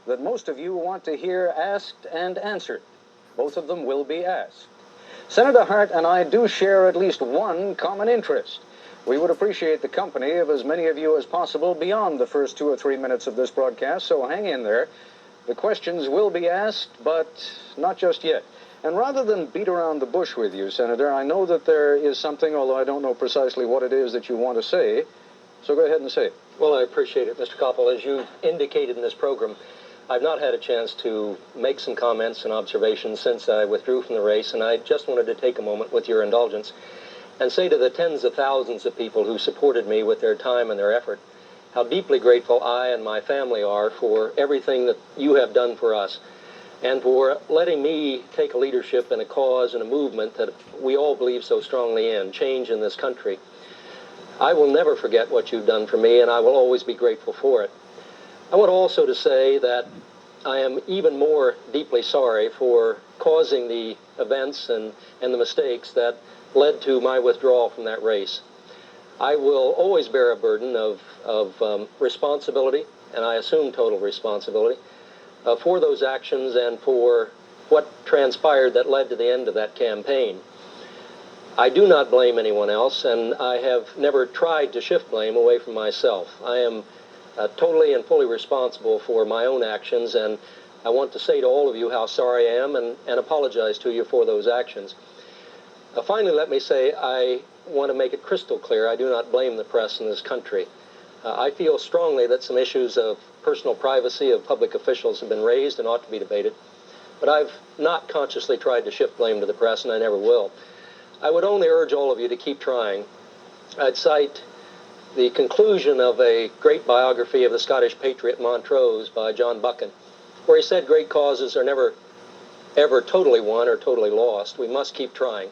that most of you want to hear asked and answered. Both of them will be asked. Senator Hart and I do share at least one common interest. We would appreciate the company of as many of you as possible beyond the first 2 or 3 minutes of this broadcast, so hang in there. The questions will be asked, but not just yet. And rather than beat around the bush with you, Senator, I know that there is something, although I don't know precisely what it is that you want to say, so go ahead and say it. Well, I appreciate it, Mr. Koppel. As you indicated in this program, I've not had a chance to make some comments and observations since I withdrew from the race, and I just wanted to take a moment with your indulgence and say to the tens of thousands of people who supported me with their time and their effort, how deeply grateful I and my family are for everything that you have done for us and for letting me take a leadership in a cause and a movement that we all believe so strongly in, change in this country. I will never forget what you've done for me, and I will always be grateful for it. I want also to say that I am even more deeply sorry for causing the events and the mistakes that led to my withdrawal from that race. I will always bear a burden of responsibility, and I assume total responsibility, for those actions and for what transpired that led to the end of that campaign. I do not blame anyone else, and I have never tried to shift blame away from myself. I am totally and fully responsible for my own actions, and I want to say to all of you how sorry I am and apologize to you for those actions. Finally, let me say I want to make it crystal clear I do not blame the press in this country. I feel strongly that some issues of personal privacy of public officials have been raised and ought to be debated, but I've not consciously tried to shift blame to the press, and I never will. I would only urge all of you to keep trying. I'd cite the conclusion of a great biography of the Scottish patriot Montrose by John Buchan, where he said great causes are never, ever totally won or totally lost. We must keep trying,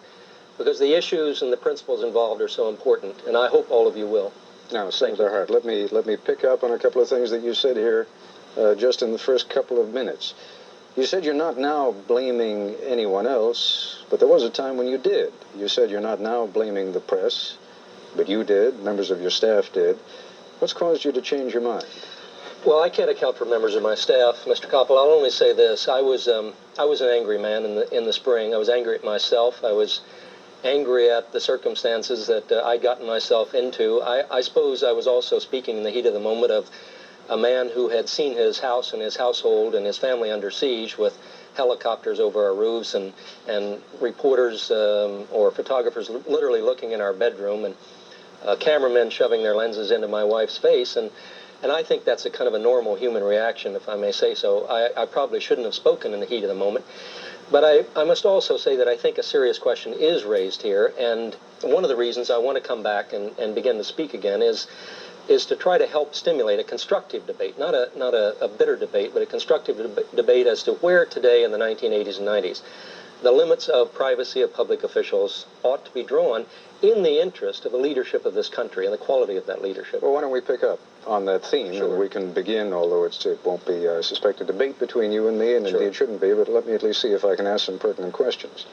because the issues and the principles involved are so important, and I hope all of you will. Now, Senator Hart, let me pick up on a couple of things that you said here just in the first couple of minutes. You said you're not now blaming anyone else, but there was a time when you did. You said you're not now blaming the press, but you did, members of your staff did. What's caused you to change your mind? Well, I can't account for members of my staff, Mr. Koppel. I'll only say this. I was an angry man in the spring. I was angry at myself. I was angry at the circumstances that I'd gotten myself into. I suppose I was also speaking in the heat of the moment of a man who had seen his house and his household and his family under siege with helicopters over our roofs and reporters or photographers literally looking in our bedroom and cameramen shoving their lenses into my wife's face. And I think that's a kind of a normal human reaction, if I may say so. I probably shouldn't have spoken in the heat of the moment. But I must also say that I think a serious question is raised here, and one of the reasons I want to come back and begin to speak again is to try to help stimulate a constructive debate, not a bitter debate, but a constructive debate as to where today in the 1980s and 90s the limits of privacy of public officials ought to be drawn in the interest of the leadership of this country and the quality of that leadership. Well, why don't we pick up on that theme, Sure. and we can begin, although it won't be, I suspect, a debate between you and me, and Sure. indeed shouldn't be, but let me at least see if I can ask some pertinent questions.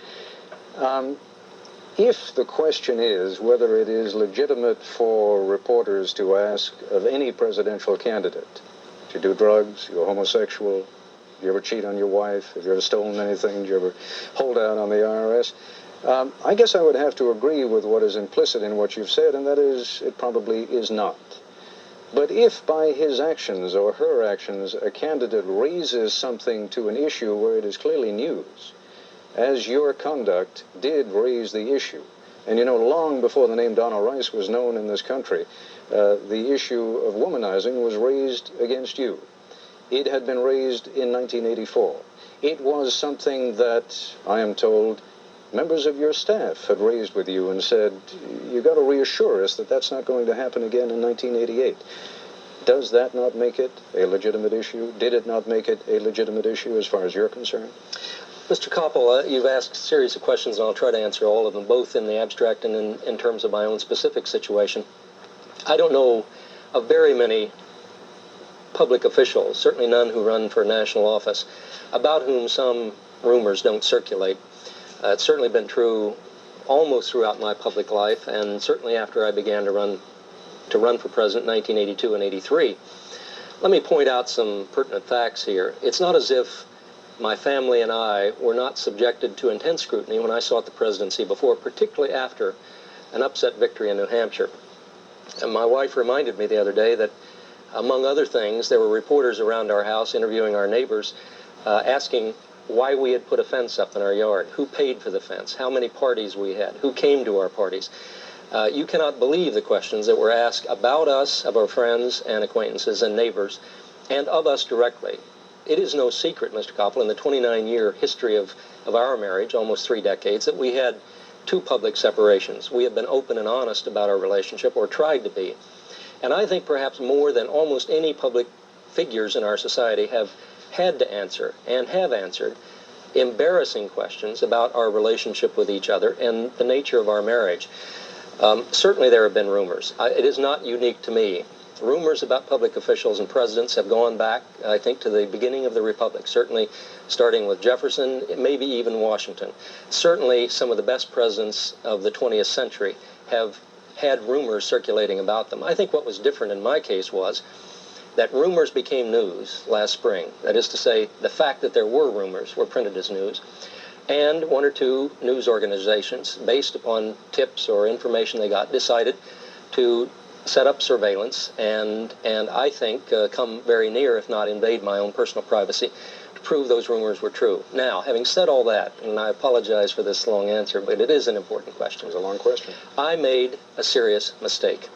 If the question is whether it is legitimate for reporters to ask of any presidential candidate, do you do drugs, you're homosexual, do you ever cheat on your wife, have you ever stolen anything, do you ever hold out on the IRS, I guess I would have to agree with what is implicit in what you've said, and that is, it probably is not. But if by his actions or her actions a candidate raises something to an issue where it is clearly news, as your conduct did raise the issue, and you know, long before the name Donna Rice was known in this country, the issue of womanizing was raised against you. It had been raised in 1984. It was something that, I am told, members of your staff had raised with you and said, you got to reassure us that that's not going to happen again in 1988. Does that not make it a legitimate issue? Did it not make it a legitimate issue as far as you're concerned? Mr. Koppel, you've asked a series of questions, and I'll try to answer all of them, both in the abstract and in terms of my own specific situation. I don't know of very many public officials, certainly none who run for national office, about whom some rumors don't circulate. It's certainly been true almost throughout my public life, and certainly after I began to run for president in 1982 and 83. Let me point out some pertinent facts here. It's not as if my family and I were not subjected to intense scrutiny when I sought the presidency before, particularly after an upset victory in New Hampshire. And my wife reminded me the other day that, among other things, there were reporters around our house interviewing our neighbors, asking why we had put a fence up in our yard, who paid for the fence, how many parties we had, who came to our parties. You cannot believe the questions that were asked about us, of our friends and acquaintances and neighbors, and of us directly. It is no secret, Mr. Koppel, in the 29-year history of our marriage, almost 3 decades, that we had 2 public separations. We have been open and honest about our relationship, or tried to be. And I think perhaps more than almost any public figures in our society have had to answer, and have answered, embarrassing questions about our relationship with each other and the nature of our marriage. Certainly there have been rumors. It is not unique to me. Rumors about public officials and presidents have gone back, I think, to the beginning of the Republic, certainly starting with Jefferson, maybe even Washington. Certainly some of the best presidents of the 20th century have had rumors circulating about them. I think what was different in my case was that rumors became news last spring. That is to say, the fact that there were rumors were printed as news. And 1 or 2 news organizations, based upon tips or information they got, decided to set up surveillance and I think come very near, if not invade my own personal privacy, to prove those rumors were true. Now, having said all that, and I apologize for this long answer, but it is an important question. It's a long question. I made a serious mistake.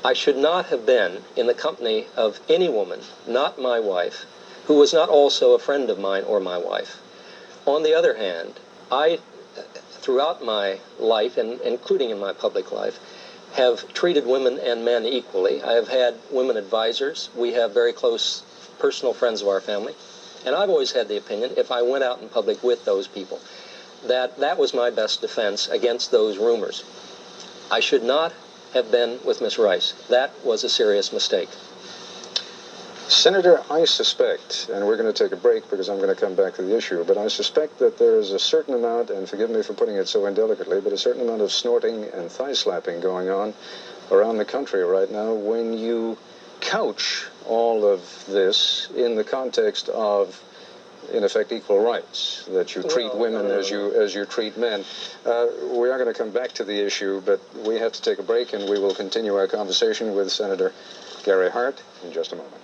I should not have been in the company of any woman, not my wife, who was not also a friend of mine or my wife. On the other hand, I, throughout my life, and including in my public life, have treated women and men equally. I have had women advisors. We have very close personal friends of our family. And I've always had the opinion, if I went out in public with those people, that that was my best defense against those rumors. I should not have been with Miss Rice. That was a serious mistake. Senator, I suspect, and we're going to take a break because I'm going to come back to the issue, but I suspect that there is a certain amount, and forgive me for putting it so indelicately, but a certain amount of snorting and thigh-slapping going on around the country right now when you couch all of this in the context of, in effect, equal rights, that you treat women as you treat men. We are going to come back to the issue, but we have to take a break, and we will continue our conversation with Senator Gary Hart in just a moment.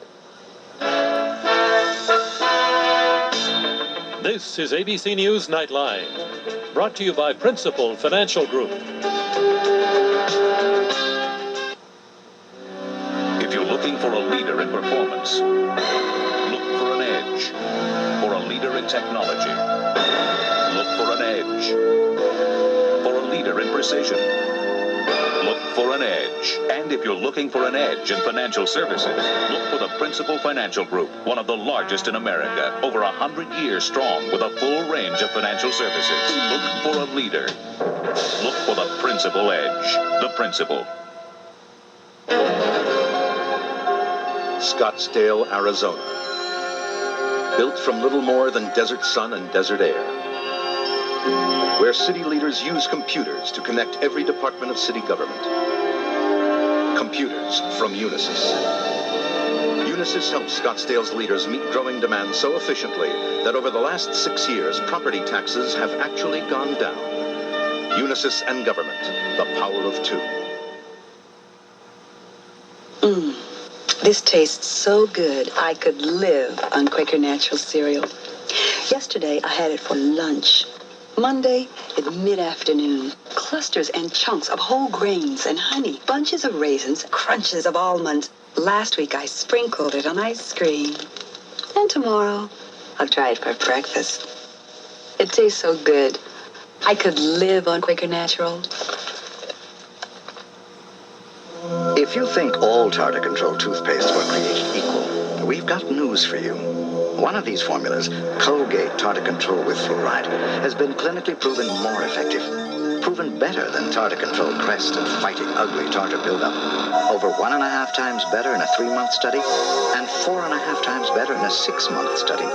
This is ABC News Nightline, brought to you by Principal Financial Group. If you're looking for a leader in performance, look for an edge. For a leader in technology, look for an edge. For a leader in precision, look for an edge. And if you're looking for an edge in financial services, look for the Principal Financial Group, one of the largest in America, over 100 years strong with a full range of financial services. Look for a leader. Look for the Principal Edge. The Principal. Scottsdale, Arizona. Built from little more than desert sun and desert air, where city leaders use computers to connect every department of city government. Computers from Unisys. Unisys helps Scottsdale's leaders meet growing demand so efficiently that over the last 6 years, property taxes have actually gone down. Unisys and government, the power of 2. This tastes so good, I could live on Quaker Natural cereal. Yesterday, I had it for lunch. Monday, in mid-afternoon. Clusters and chunks of whole grains and honey. Bunches of raisins, crunches of almonds. Last week, I sprinkled it on ice cream. And tomorrow, I'll try it for breakfast. It tastes so good. I could live on Quaker Natural. If you think all tartar control toothpastes were created equal, we've got news for you. One of these formulas, Colgate Tartar Control with Fluoride, has been clinically proven more effective. Proven better than Tartar Control Crest and fighting ugly tartar buildup. Over 1.5 times better in a 3-month study, and 4.5 times better in a 6-month study.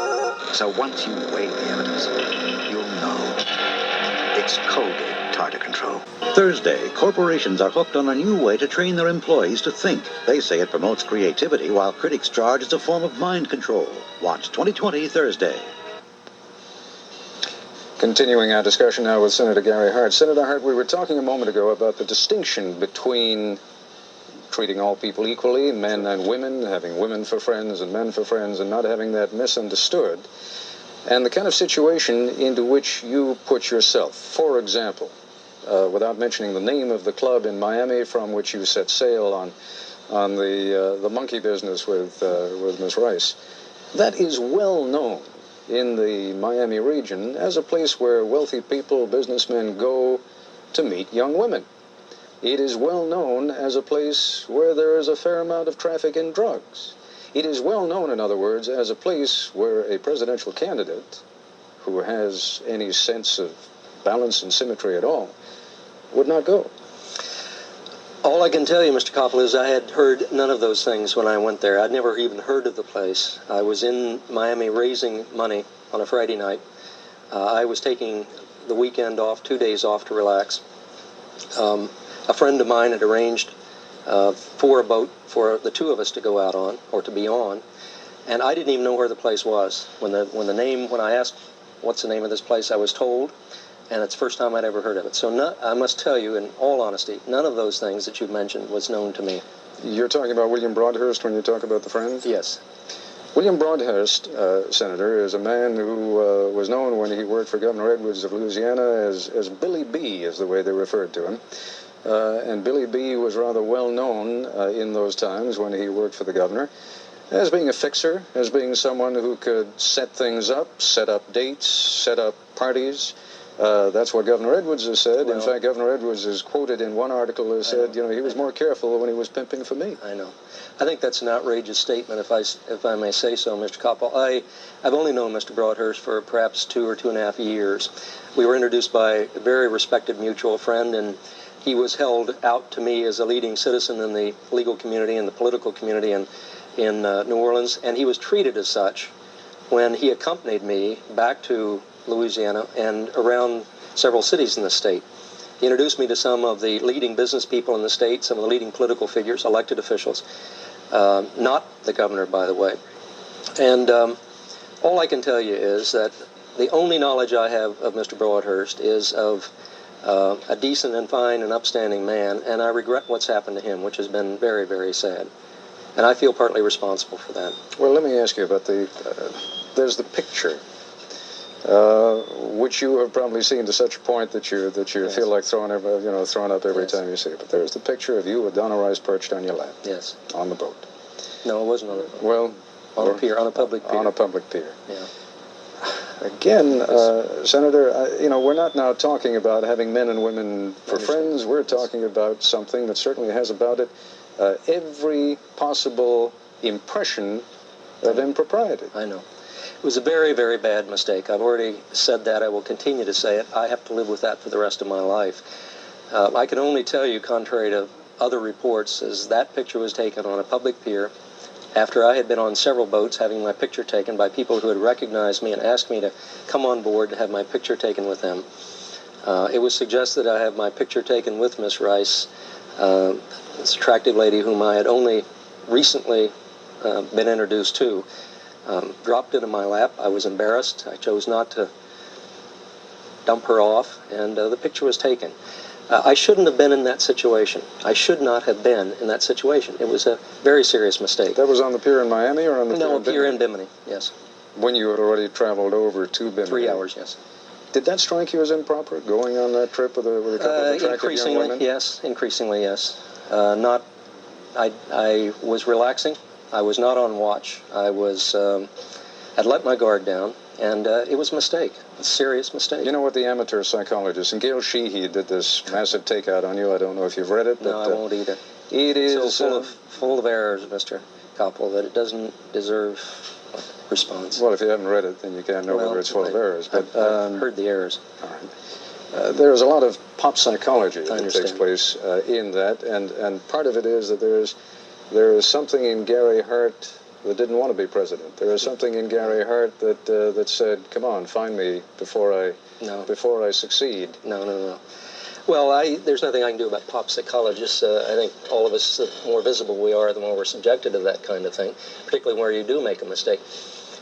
So once you weigh the evidence, you'll know. It's Colgate Tartar Control. Thursday, corporations are hooked on a new way to train their employees to think. They say it promotes creativity, while critics charge it's a form of mind control. Watch 2020 Thursday. Continuing our discussion now with Senator Gary Hart. Senator Hart, we were talking a moment ago about the distinction between treating all people equally, men and women, having women for friends and men for friends, and not having that misunderstood, and the kind of situation into which you put yourself. For example, without mentioning the name of the club in Miami from which you set sail on the monkey business with Miss Rice, that is well known in the Miami region as a place where wealthy people, businessmen, go to meet young women. It is well known as a place where there is a fair amount of traffic in drugs. It is well known, in other words, as a place where a presidential candidate who has any sense of balance and symmetry at all would not go. All I can tell you, Mr. Koppel, is I had heard none of those things when I went there. I'd never even heard of the place. I was in Miami raising money on a Friday night. I was taking the weekend off, 2 days off to relax. A friend of mine had arranged for a boat for the two of us to go out on, or to be on, and I didn't even know where the place was. When I asked, what's the name of this place, I was told, and it's the first time I'd ever heard of it. So I must tell you, in all honesty, none of those things that you've mentioned was known to me. You're talking about William Broadhurst when you talk about the friend? Yes. William Broadhurst, Senator, is a man who was known when he worked for Governor Edwards of Louisiana as Billy B, is the way they referred to him. And Billy B was rather well known in those times when he worked for the governor as being a fixer, as being someone who could set things up, set up dates, set up parties. That's what Governor Edwards has said. Well, in fact, Governor Edwards is quoted in one article as said, he was more careful when he was pimping for me. I know. I think that's an outrageous statement, if I may say so, Mr. Koppel. I've only known Mr. Broadhurst for perhaps 2 or 2.5 years. We were introduced by a very respected mutual friend, and he was held out to me as a leading citizen in the legal community and the political community in New Orleans, and he was treated as such when he accompanied me back to Louisiana and around several cities in the state. He introduced me to some of the leading business people in the state, some of the leading political figures, elected officials, not the governor, by the way. And all I can tell you is that the only knowledge I have of Mr. Broadhurst is of a decent and fine and upstanding man, and I regret what's happened to him, which has been very, very sad. And I feel partly responsible for that. Well, let me ask you about there's the picture, which you have probably seen to such a point that you yes. feel like throwing up every yes. time you see it. But there's the picture of you with Donna Rice perched on your lap. Yes. On the boat. No, it wasn't on the boat. Well, on a pier, on a public pier. On a public pier. Yeah. Again, Senator, we're not now talking about having men and women for friends. We're talking about something that certainly has about it every possible impression of impropriety. I know. It was a very, very bad mistake. I've already said that. I will continue to say it. I have to live with that for the rest of my life. I can only tell you, contrary to other reports, is that picture was taken on a public pier after I had been on several boats having my picture taken by people who had recognized me and asked me to come on board to have my picture taken with them. It was suggested I have my picture taken with Miss Rice, this attractive lady whom I had only recently been introduced to. Dropped into my lap. I was embarrassed. I chose not to dump her off, and the picture was taken. I shouldn't have been in that situation. I should not have been in that situation. It was a very serious mistake. That was on the pier in Miami or on the pier in Bimini, yes. When you had already traveled over to Bimini? 3 hours, yes. Did that strike you as improper, going on that trip with a couple of attractive young women? Yes, increasingly, yes. I was relaxing. I was not on watch. I was had let my guard down, and it was a mistake, a serious mistake. You know what the amateur psychologist, and Gail Sheehy did this massive takeout on you. I don't know if you've read it. But, no, I won't either. It is so full of errors, Mr. Koppel, that it doesn't deserve response. Well, if you haven't read it, then you can't know whether it's full of errors. But I've heard the errors. All right. There's a lot of pop psychology that takes place in that, and part of it is that there is something in Gary Hart that didn't want to be president. There was something in Gary Hart that said, "Come on, find me before I succeed." No. Well, there's nothing I can do about pop psychologists. I think all of us, the more visible we are, the more we're subjected to that kind of thing, particularly where you do make a mistake.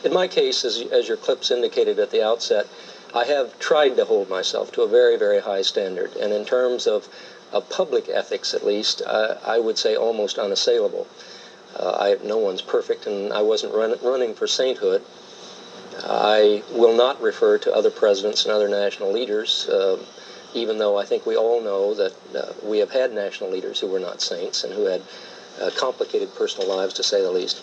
In my case, as your clips indicated at the outset, I have tried to hold myself to a very, very high standard. And in terms of public ethics, at least, I would say almost unassailable. No one's perfect, and I wasn't running for sainthood. I will not refer to other presidents and other national leaders, even though I think we all know that we have had national leaders who were not saints and who had complicated personal lives, to say the least.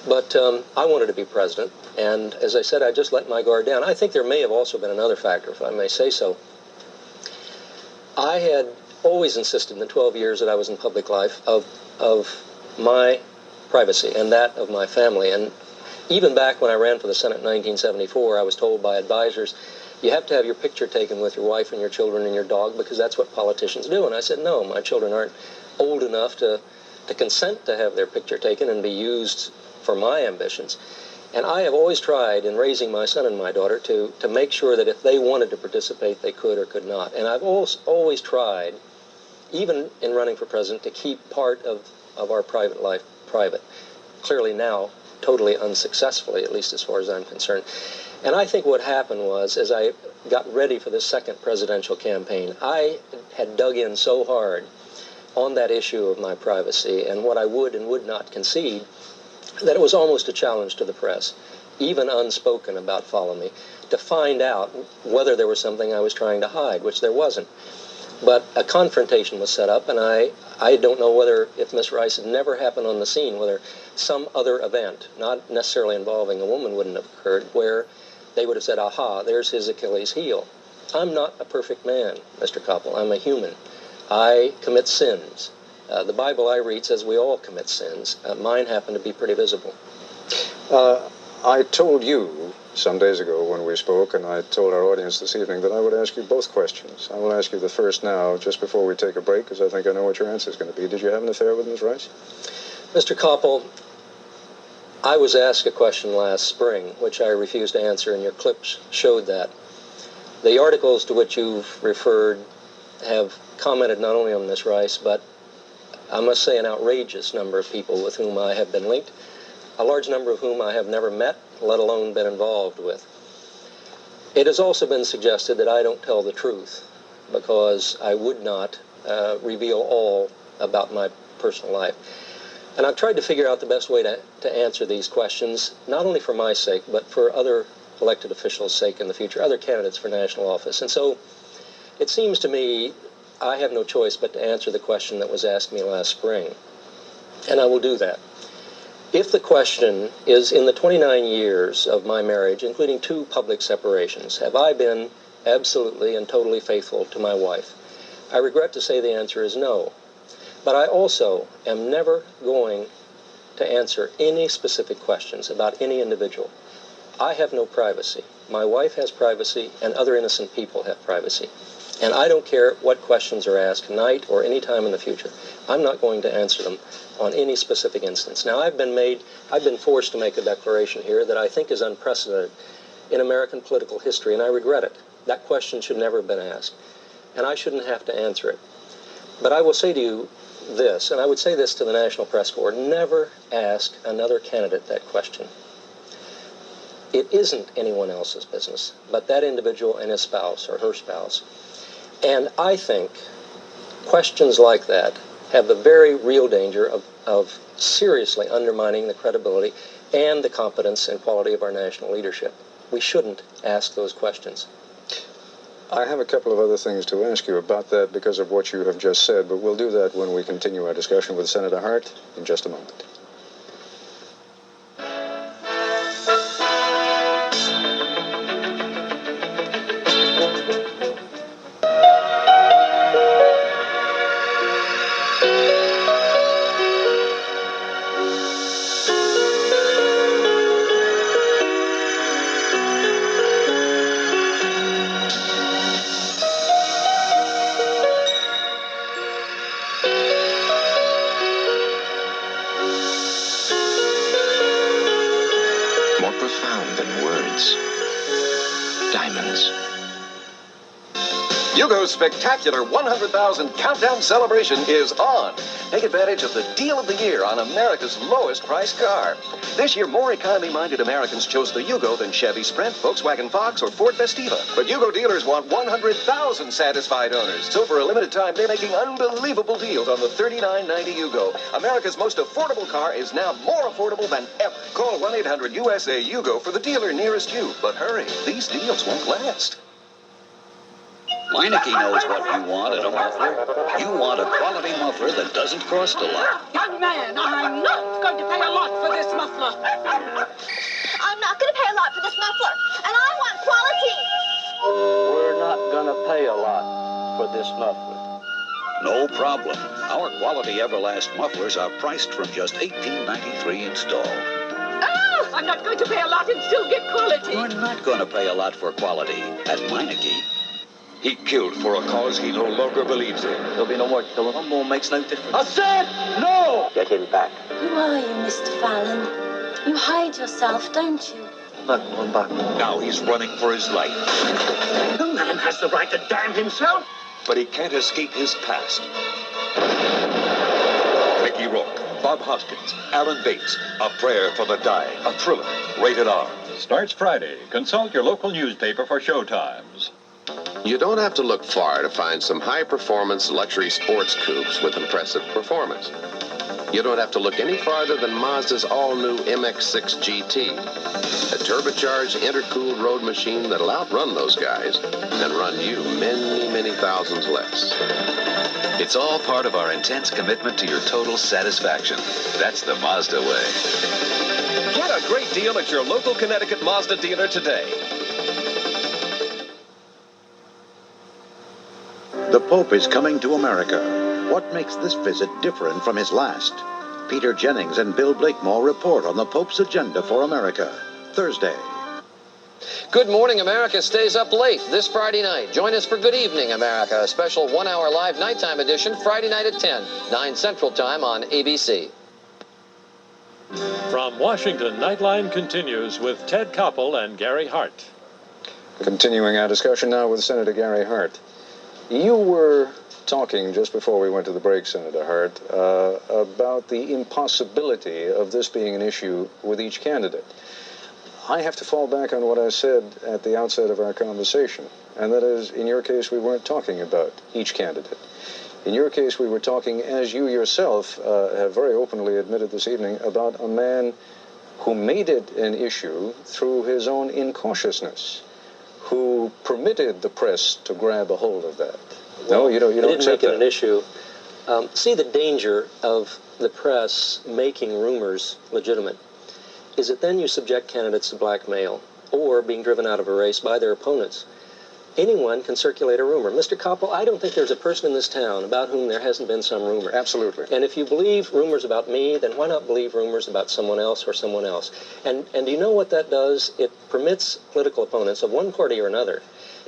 But I wanted to be president, and as I said, I just let my guard down. I think there may have also been another factor, if I may say so. I had always insisted in the 12 years that I was in public life of my privacy and that of my family. And even back when I ran for the Senate in 1974, I was told by advisors, you have to have your picture taken with your wife and your children and your dog because that's what politicians do. And I said, no, my children aren't old enough to consent to have their picture taken and be used for my ambitions. And I have always tried in raising my son and my daughter to make sure that if they wanted to participate, they could or could not. And I've always tried, even in running for president, to keep part of our private life private. Clearly now, totally unsuccessfully, at least as far as I'm concerned. And I think what happened was, as I got ready for this second presidential campaign, I had dug in so hard on that issue of my privacy and what I would and would not concede that it was almost a challenge to the press, even unspoken about Follow Me, to find out whether there was something I was trying to hide, which there wasn't. But a confrontation was set up, and I don't know whether, if Miss Rice had never happened on the scene, whether some other event, not necessarily involving a woman, wouldn't have occurred, where they would have said, aha, there's his Achilles heel. I'm not a perfect man, Mr. Koppel. I'm a human. I commit sins. The Bible I read says we all commit sins. Mine happen to be pretty visible. I told you some days ago when we spoke, and I told our audience this evening, that I would ask you both questions. I will ask you the first now, just before we take a break, because I think I know what your answer is going to be. Did you have an affair with Miss Rice? Mr. Koppel, I was asked a question last spring, which I refused to answer, and your clips showed that. The articles to which you've referred have commented not only on Miss Rice, but I must say an outrageous number of people with whom I have been linked, a large number of whom I have never met, let alone been involved with. It has also been suggested that I don't tell the truth because I would not reveal all about my personal life. And I've tried to figure out the best way to answer these questions, not only for my sake, but for other elected officials' sake in the future, other candidates for national office. And so it seems to me I have no choice but to answer the question that was asked me last spring. And I will do that. If the question is, in the 29 years of my marriage, including 2 public separations, have I been absolutely and totally faithful to my wife? I regret to say the answer is no. But I also am never going to answer any specific questions about any individual. I have no privacy. My wife has privacy, and other innocent people have privacy. And I don't care what questions are asked tonight or any time in the future. I'm not going to answer them on any specific instance. Now, I've been forced to make a declaration here that I think is unprecedented in American political history, and I regret it. That question should never have been asked, and I shouldn't have to answer it. But I will say to you this, and I would say this to the National Press Corps, never ask another candidate that question. It isn't anyone else's business, but that individual and his spouse or her spouse. And I think questions like that have the very real danger of seriously undermining the credibility and the competence and quality of our national leadership. We shouldn't ask those questions. I have a couple of other things to ask you about that because of what you have just said, but we'll do that when we continue our discussion with Senator Hart in just a moment. profound than words. Diamonds. Yugo's spectacular 100,000 countdown celebration is on. Take advantage of the deal of the year on America's lowest priced car. This year, more economy-minded Americans chose the Yugo than Chevy Sprint, Volkswagen Fox, or Ford Festiva. But Yugo dealers want 100,000 satisfied owners. So for a limited time, they're making unbelievable deals on the $39.90 Yugo. America's most affordable car is now more affordable than ever. Call 1-800-USA-YUGO for the dealer nearest you. But hurry, these deals won't last. Meineke knows what you want in a muffler. You want a quality muffler that doesn't cost a lot. Young man, I'm not going to pay a lot for this muffler. I'm not going to pay a lot for this muffler, and I want quality. We're not going to pay a lot for this muffler. No problem. Our quality Everlast mufflers are priced from just $18.93 installed. Oh, I'm not going to pay a lot and still get quality. You're not going to pay a lot for quality at Meineke. He killed for a cause he no longer believes in. There'll be no more killing. One more makes no difference. I said no! Get him back. Who are you, Mr. Fallon? You hide yourself, don't you? Back, one back. Now he's running for his life. No man has the right to damn himself. But he can't escape his past. Mickey Rourke, Bob Hoskins, Alan Bates, A Prayer for the Dying, a thriller, rated R. Starts Friday. Consult your local newspaper for showtimes. You don't have to look far to find some high-performance luxury sports coupes with impressive performance. You don't have to look any farther than Mazda's all-new MX-6 GT, a turbocharged, intercooled road machine that'll outrun those guys and run you many, many thousands less. It's all part of our intense commitment to your total satisfaction. That's the Mazda way. Get a great deal at your local Connecticut Mazda dealer today. The Pope is coming to America. What makes this visit different from his last? Peter Jennings and Bill Blakemore report on the Pope's agenda for America. Thursday. Good Morning America stays up late this Friday night. Join us for Good Evening America, a special 1-hour live nighttime edition, Friday night at 10, 9 Central Time on ABC. From Washington, Nightline continues with Ted Koppel and Gary Hart. Continuing our discussion now with Senator Gary Hart. You were talking just before we went to the break, Senator Hart, about the impossibility of this being an issue with each candidate. I have to fall back on what I said at the outset of our conversation, and that is, in your case, we weren't talking about each candidate. In your case, we were talking, as you yourself have very openly admitted this evening, about a man who made it an issue through his own incautiousness, who permitted the press to grab a hold of that. Well, no, you don't didn't accept make it that. an issue. See, the danger of the press making rumors legitimate is that then you subject candidates to blackmail or being driven out of a race by their opponents. Anyone can circulate a rumor. Mr. Koppel, I don't think there's a person in this town about whom there hasn't been some rumor. Absolutely. And if you believe rumors about me, then why not believe rumors about someone else or someone else? And do you know what that does? It permits political opponents of one party or another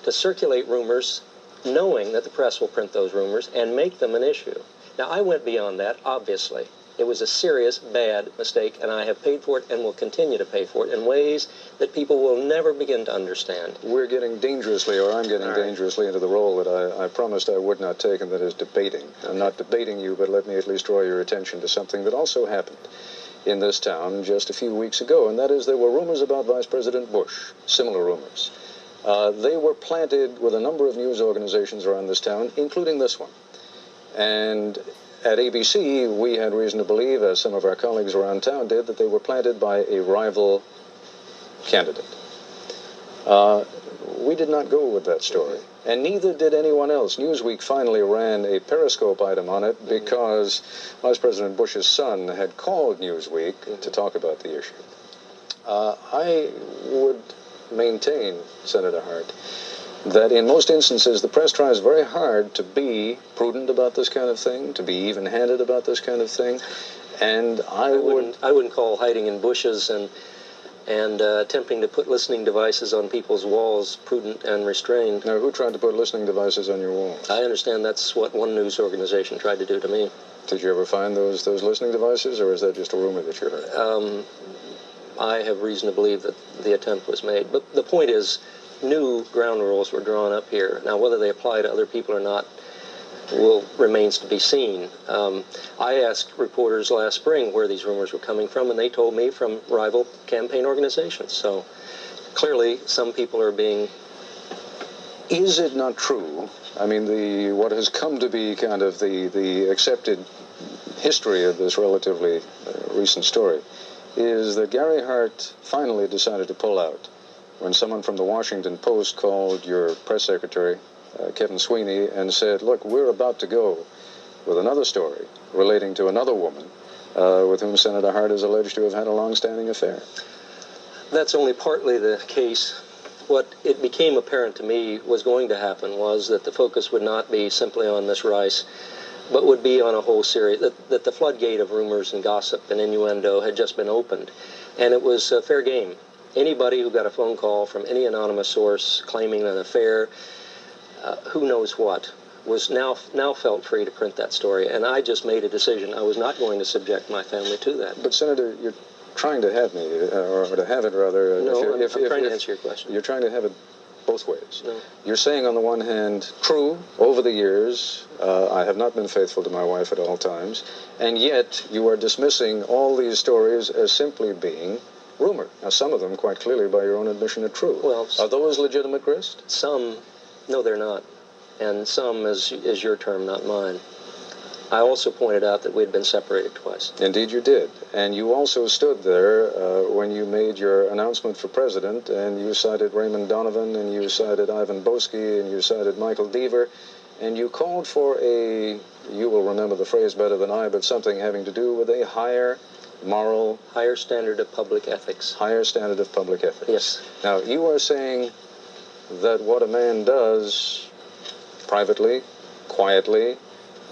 to circulate rumors knowing that the press will print those rumors and make them an issue. Now, I went beyond that, obviously. It was a serious, bad mistake, and I have paid for it and will continue to pay for it in ways that people will never begin to understand. We're getting dangerously, or I'm getting dangerously into the role that I promised I would not take, and that is debating. I'm not debating you, but let me at least draw your attention to something that also happened in this town just a few weeks ago, and that is there were rumors about Vice President Bush, similar rumors. They were planted with a number of news organizations around this town, including this one. And at ABC, we had reason to believe, as some of our colleagues around town did, that they were planted by a rival candidate. We did not go with that story, and neither did anyone else. Newsweek finally ran a Periscope item on it because Vice President Bush's son had called Newsweek to talk about the issue. I would maintain, Senator Hart, that in most instances the press tries very hard to be prudent about this kind of thing, to be even-handed about this kind of thing, and I wouldn't call hiding in bushes and attempting to put listening devices on people's walls prudent and restrained. Now, who tried to put listening devices on your wall? I understand that's what one news organization tried to do to me. Did you ever find those listening devices, or is that just a rumor that you heard? I have reason to believe that the attempt was made. But the point is, new ground rules were drawn up here. Now, whether they apply to other people or not remains to be seen. I asked reporters last spring where these rumors were coming from, and they told me from rival campaign organizations. So clearly, some people are being... Is it not true? I mean, what has come to be kind of the accepted history of this relatively recent story is that Gary Hart finally decided to pull out when someone from the Washington Post called your press secretary, Kevin Sweeney, and said, look, we're about to go with another story relating to another woman with whom Senator Hart is alleged to have had a long-standing affair. That's only partly the case. What it became apparent to me was going to happen was that the focus would not be simply on Miss Rice, but would be on a whole series, that the floodgate of rumors and gossip and innuendo had just been opened. And it was fair game. Anybody who got a phone call from any anonymous source claiming an affair, who knows what, was now felt free to print that story. And I just made a decision. I was not going to subject my family to that. But, Senator, you're trying to have me, or to have it rather... No, I'm trying to answer your question. You're trying to have it both ways. No. You're saying, on the one hand, true, over the years, I have not been faithful to my wife at all times, and yet you are dismissing all these stories as simply being rumor. Now, some of them, quite clearly, by your own admission, are true. Well, are those legitimate grist? Some, no, they're not. And some is your term, not mine. I also pointed out that we'd been separated twice. Indeed you did. And you also stood there when you made your announcement for president, and you cited Raymond Donovan, and you cited Ivan Boesky, and you cited Michael Deaver, and you called for you will remember the phrase better than I, but something having to do with a higher standard of public ethics. Higher standard of public ethics. Yes. Now, you are saying that what a man does privately, quietly,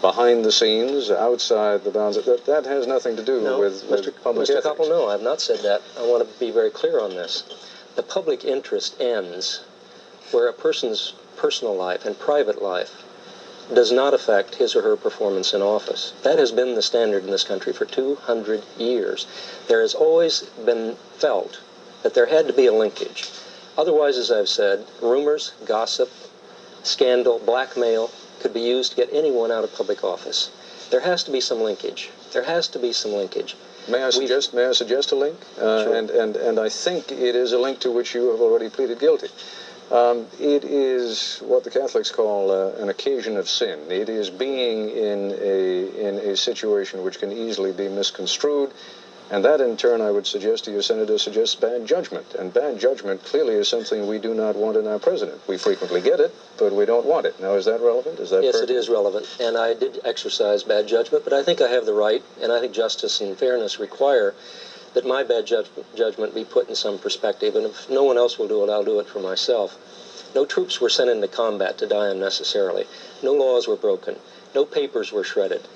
behind the scenes, outside the bounds, that has nothing to do with public ethics. Mr. Koppel, no, I've not said that. I want to be very clear on this. The public interest ends where a person's personal life and private life does not affect his or her performance in office. That has been the standard in this country for 200 years. There has always been felt that there had to be a linkage. Otherwise, as I've said, rumors, gossip, scandal, blackmail could be used to get anyone out of public office. There has to be some linkage. There has to be some linkage. May I suggest a link? Sure. And I think it is a link to which you have already pleaded guilty. It is what the Catholics call an occasion of sin. It is being in a situation which can easily be misconstrued. And that, in turn, I would suggest to you, Senator, suggests bad judgment. And bad judgment clearly is something we do not want in our president. We frequently get it, but we don't want it. Now, is that relevant? Is that Yes, pertinent? it is relevant. And I did exercise bad judgment, but I think I have the right, and I think justice and fairness require that my bad judgment be put in some perspective. And if no one else will do it, I'll do it for myself. No troops were sent into combat to die unnecessarily. No laws were broken. No papers were shredded.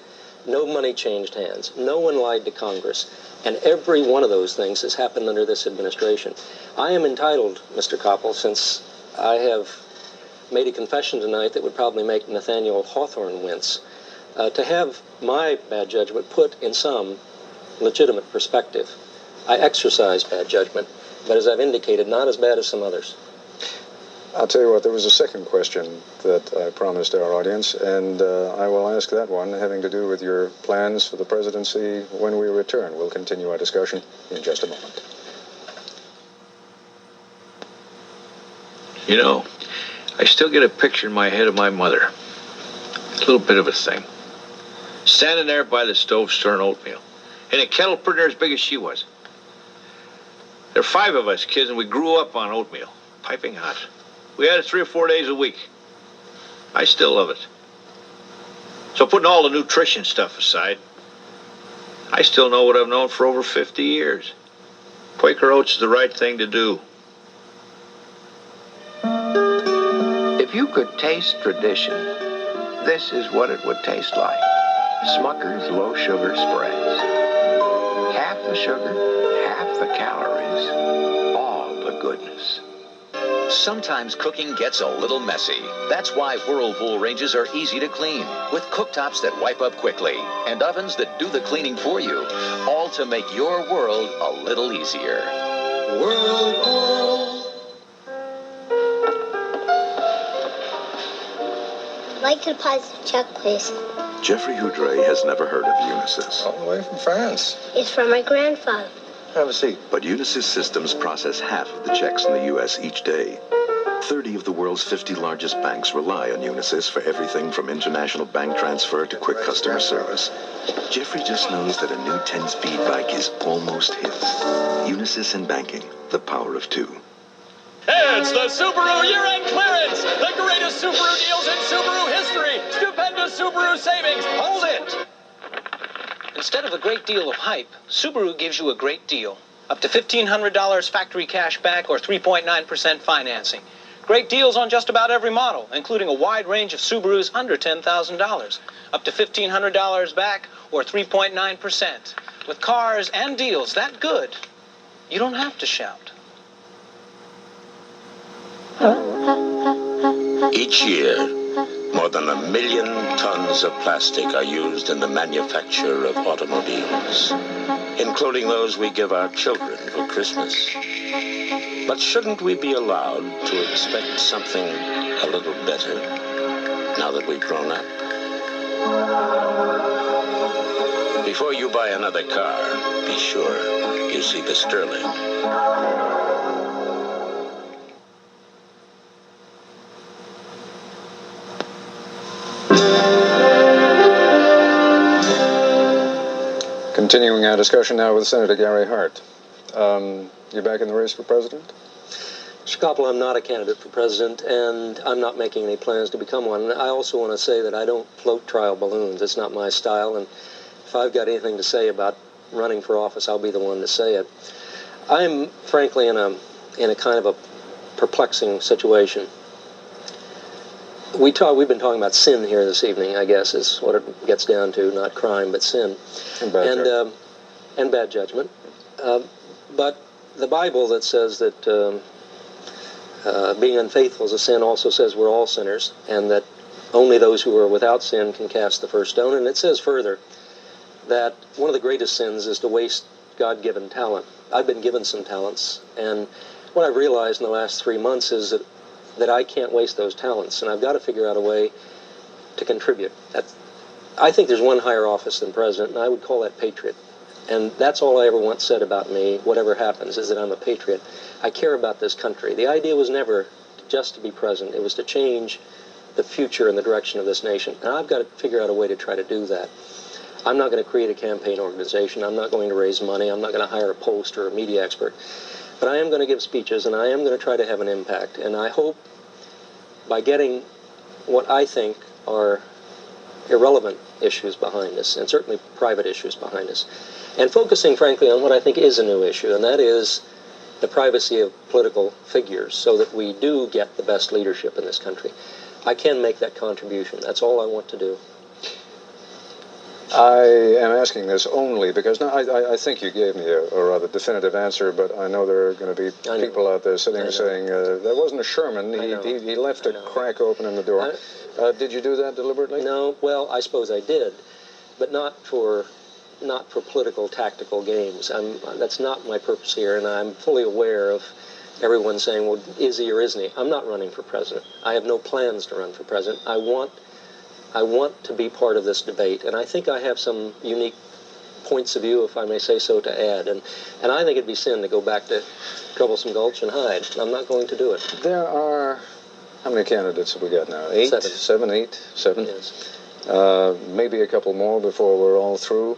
No money changed hands. No one lied to Congress. And every one of those things has happened under this administration. I am entitled, Mr. Koppel, since I have made a confession tonight that would probably make Nathaniel Hawthorne wince, to have my bad judgment put in some legitimate perspective. I exercise bad judgment, but as I've indicated, not as bad as some others. I'll tell you what, there was a second question that I promised our audience, and I will ask that one having to do with your plans for the presidency when we return. We'll continue our discussion in just a moment. You know, I still get a picture in my head of my mother. A little bit of a thing. Standing there by the stove stirring oatmeal. In a kettle pretty near as big as she was. There are 5 of us kids, and we grew up on oatmeal. Piping hot. We had it 3 or 4 days a week. I still love it. So putting all the nutrition stuff aside, I still know what I've known for over 50 years. Quaker Oats is the right thing to do. If you could taste tradition, this is what it would taste like. Smucker's Low Sugar Spreads. Half the sugar, half the calories, all the goodness. Sometimes cooking gets a little messy. That's why Whirlpool ranges are easy to clean, with cooktops that wipe up quickly and ovens that do the cleaning for you, all to make your world a little easier. Whirlpool. I'd like to deposit a check, please. Jeffrey Houdray has never heard of Unisys. All the way from France. It's from my grandfather. Have a seat. But Unisys systems process half of the checks in the U.S. each day. 30 of the world's 50 largest banks rely on Unisys for everything from international bank transfer to quick customer service. Jeffrey just knows that a new 10-speed bike is almost his. Unisys in banking, the power of two. It's the Subaru year-end clearance! The greatest Subaru deals in Subaru history! Stupendous Subaru savings! Hold it! Instead of a great deal of hype, Subaru gives you a great deal. Up to $1,500 factory cash back or 3.9% financing. Great deals on just about every model, including a wide range of Subarus under $10,000. Up to $1,500 back or 3.9%. With cars and deals that good, you don't have to shout. Each year, more than 1 million tons of plastic are used in the manufacture of automobiles, including those we give our children for Christmas. But shouldn't we be allowed to expect something a little better now that we've grown up? Before you buy another car, be sure you see the Sterling. Continuing our discussion now with Senator Gary Hart. You back in the race for president? Mr. Koppel, I'm not a candidate for president, and I'm not making any plans to become one. I also want to say that I don't float trial balloons. It's not my style, and if I've got anything to say about running for office, I'll be the one to say it. I'm, frankly, in a kind of a perplexing situation. We've been talking about sin here this evening, I guess, is what it gets down to, not crime, but sin. And bad judgment. But the Bible that says that being unfaithful is a sin also says we're all sinners, and that only those who are without sin can cast the first stone. And it says further that one of the greatest sins is to waste God-given talent. I've been given some talents, and what I've realized in the last 3 months is that I can't waste those talents, and I've got to figure out a way to contribute. I think there's one higher office than president, and I would call that patriot. And that's all I ever once said about me, whatever happens, is that I'm a patriot. I care about this country. The idea was never just to be president. It was to change the future and the direction of this nation. And I've got to figure out a way to try to do that. I'm not going to create a campaign organization. I'm not going to raise money. I'm not going to hire a post or a media expert. But I am going to give speeches, and I am going to try to have an impact. And I hope by getting what I think are irrelevant issues behind us, and certainly private issues behind us, and focusing, frankly, on what I think is a new issue, and that is the privacy of political figures, so that we do get the best leadership in this country. I can make that contribution. That's all I want to do. I am asking this only because I think you gave me a rather definitive answer, but I know there are going to be people out there sitting saying, that wasn't a Sherman. He left a crack open in the door. Did you do that deliberately? No. Well, I suppose I did, but not for political, tactical games. That's not my purpose here, and I'm fully aware of everyone saying, well, is he or isn't he? I'm not running for president. I have no plans to run for president. I want to be part of this debate, and I think I have some unique points of view, if I may say so, to add. And I think it'd be sin to go back to Troublesome Gulch and hide. I'm not going to do it. There are, how many candidates have we got now? Eight? Seven? Yes. Maybe a couple more before we're all through.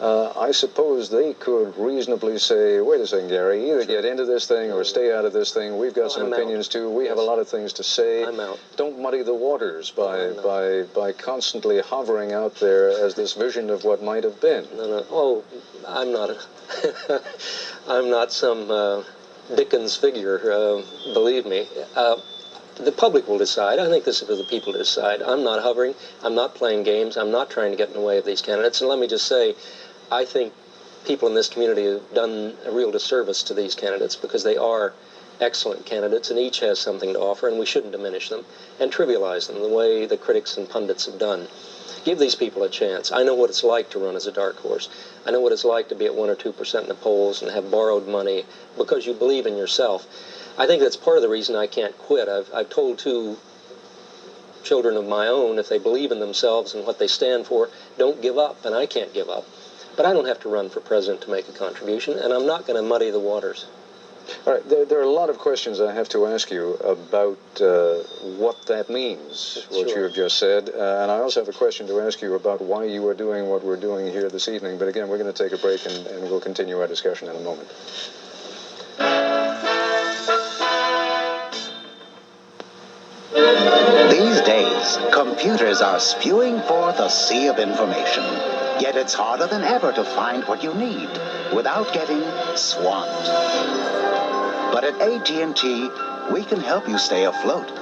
I suppose they could reasonably say, wait a second, Gary, either get into this thing or stay out of this thing. We've got some opinions, too. We have a lot of things to say. I'm out. Don't muddy the waters by constantly hovering out there as this vision of what might have been. No. Oh, I'm not I'm not some Dickens figure, believe me. The public will decide. I think this is for the people to decide. I'm not hovering. I'm not playing games. I'm not trying to get in the way of these candidates. And let me just say, I think people in this community have done a real disservice to these candidates because they are excellent candidates and each has something to offer, and we shouldn't diminish them and trivialize them the way the critics and pundits have done. Give these people a chance. I know what it's like to run as a dark horse. I know what it's like to be at 1 or 2% in the polls and have borrowed money because you believe in yourself. I think that's part of the reason I can't quit. I've told 2 children of my own, if they believe in themselves and what they stand for, don't give up, and I can't give up. But I don't have to run for president to make a contribution, and I'm not going to muddy the waters. All right, there are a lot of questions I have to ask you about what that means, what you have just said. And I also have a question to ask you about why you are doing what we're doing here this evening. But again, we're going to take a break, and we'll continue our discussion in a moment. These days, computers are spewing forth a sea of information. Yet it's harder than ever to find what you need without getting swamped. But at AT&T, we can help you stay afloat.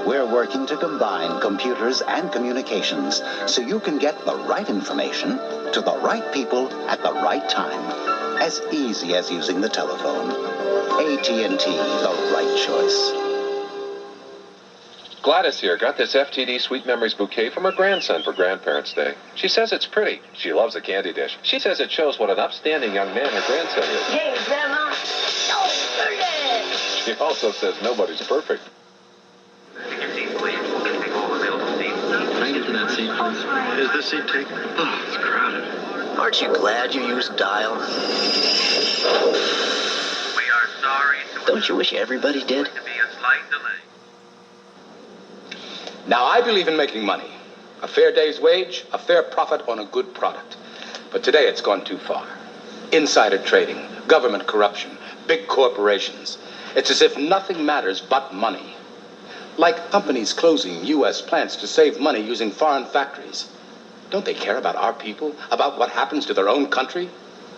We're working to combine computers and communications so you can get the right information to the right people at the right time. As easy as using the telephone. AT&T, the right choice. Gladys here got this FTD Sweet Memories bouquet from her grandson for Grandparents' Day. She says it's pretty. She loves the candy dish. She says it shows what an upstanding young man her grandson is. Hey, Grandma. So pretty. She also says nobody's perfect. Can I get to that seat, please? Is this seat taken? Oh, it's crowded. Aren't you glad you used dial? We are sorry to Don't you wish everybody did? be a slight delay. Now, I believe in making money. A fair day's wage, a fair profit on a good product. But today it's gone too far. Insider trading, government corruption, big corporations. It's as if nothing matters but money. Like companies closing U.S. plants to save money using foreign factories. Don't they care about our people, about what happens to their own country?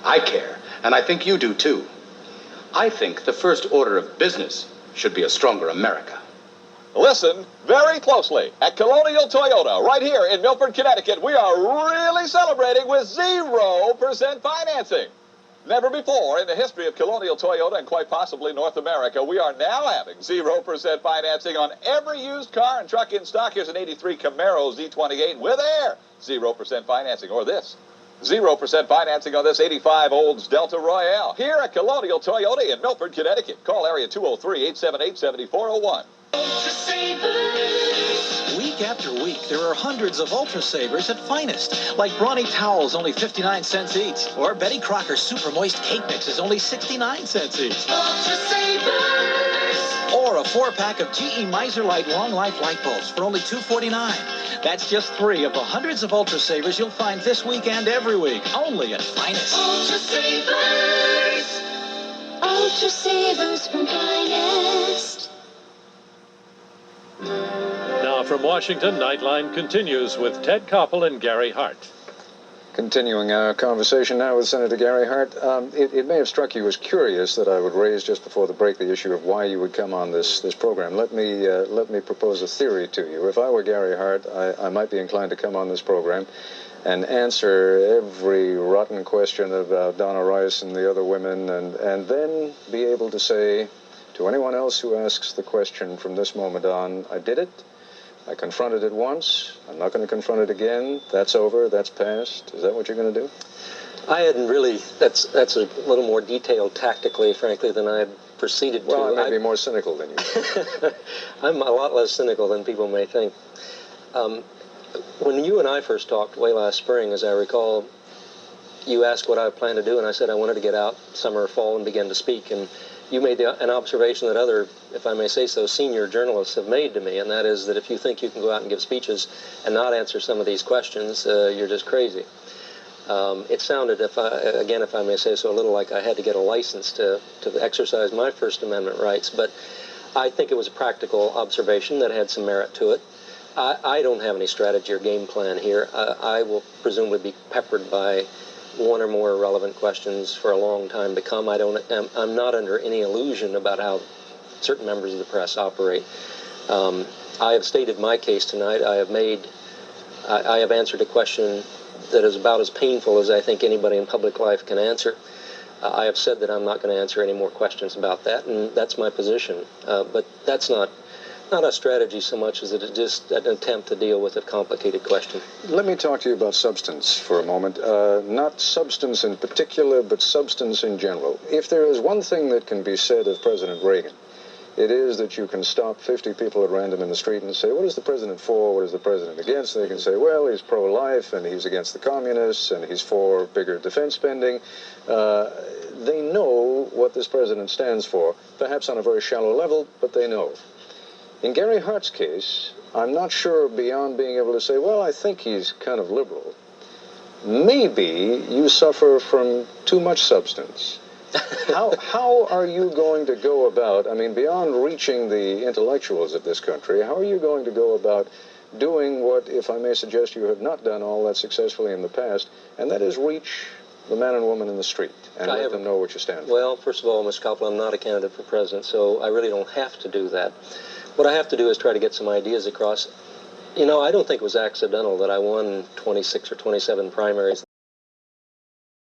I care, and I think you do too. I think the first order of business should be a stronger America. Listen very closely. At Colonial Toyota, right here in Milford, Connecticut, we are really celebrating with 0% financing. Never before in the history of Colonial Toyota and quite possibly North America, we are now having 0% financing on every used car and truck in stock. Here's an 83 Camaro Z28 with air. 0% financing. Or this. 0% financing on this 85 Olds Delta Royale. Here at Colonial Toyota in Milford, Connecticut. Call area 203-878-7401. Ultra Savers. Week after week, there are hundreds of Ultra Savers at Finest, like Brawny Towels, only 59 cents each, or Betty Crocker's Super Moist Cake Mix is only 69 cents each. Ultra Savers. Or a 4-pack of GE Miserlite Long Life light bulbs for only $2.49. That's just 3 of the hundreds of Ultra Savers you'll find this week and every week, only at Finest. Ultra Savers. Ultra Savers from Finest. Now from Washington, Nightline continues with Ted Koppel and Gary Hart. Continuing our conversation now with Senator Gary Hart, it may have struck you as curious that I would raise just before the break the issue of why you would come on this program. Let me propose a theory to you. If I were Gary Hart, I might be inclined to come on this program and answer every rotten question about Donna Rice and the other women, and then be able to say to anyone else who asks the question from this moment on, I did it. I confronted it once. I'm not going to confront it again. That's over. That's past. Is that what you're going to do? I hadn't really, that's a little more detailed tactically, frankly, than I had proceeded to. Well, I may be more cynical than you. I'm a lot less cynical than people may think. When you and I first talked way last spring, as I recall, you asked what I planned to do, and I said I wanted to get out summer or fall and begin to speak, and you made an observation that other, if I may say so, senior journalists have made to me, and that is that if you think you can go out and give speeches and not answer some of these questions, you're just crazy. It sounded, if I may say so, a little like I had to get a license to exercise my First Amendment rights, but I think it was a practical observation that had some merit to it. I don't have any strategy or game plan here. I will presumably be peppered by one or more relevant questions for a long time to come. I'm not under any illusion about how certain members of the press operate. I have stated my case tonight. I have answered a question that is about as painful as I think anybody in public life can answer. I have said that I'm not going to answer any more questions about that, and that's my position. But that's not Not a strategy so much as it is just an attempt to deal with a complicated question. Let me talk to you about substance for a moment. Not substance in particular, but substance in general. If there is one thing that can be said of President Reagan, it is that you can stop 50 people at random in the street and say, what is the president for? What is the president against? They can say, well, he's pro-life, and he's against the communists, and he's for bigger defense spending. They know what this president stands for, perhaps on a very shallow level, but they know. In Gary Hart's case, I'm not sure beyond being able to say, well, I think he's kind of liberal. Maybe you suffer from too much substance. How are you going to go about, I mean, beyond reaching the intellectuals of this country, how are you going to go about doing what, if I may suggest, you have not done all that successfully in the past, and that is reach the man and woman in the street and let them know what you stand for? Well, first of all, Mr. Koppel, I'm not a candidate for president, so I really don't have to do that. What I have to do is try to get some ideas across. You know, I don't think it was accidental that I won 26 or 27 primaries.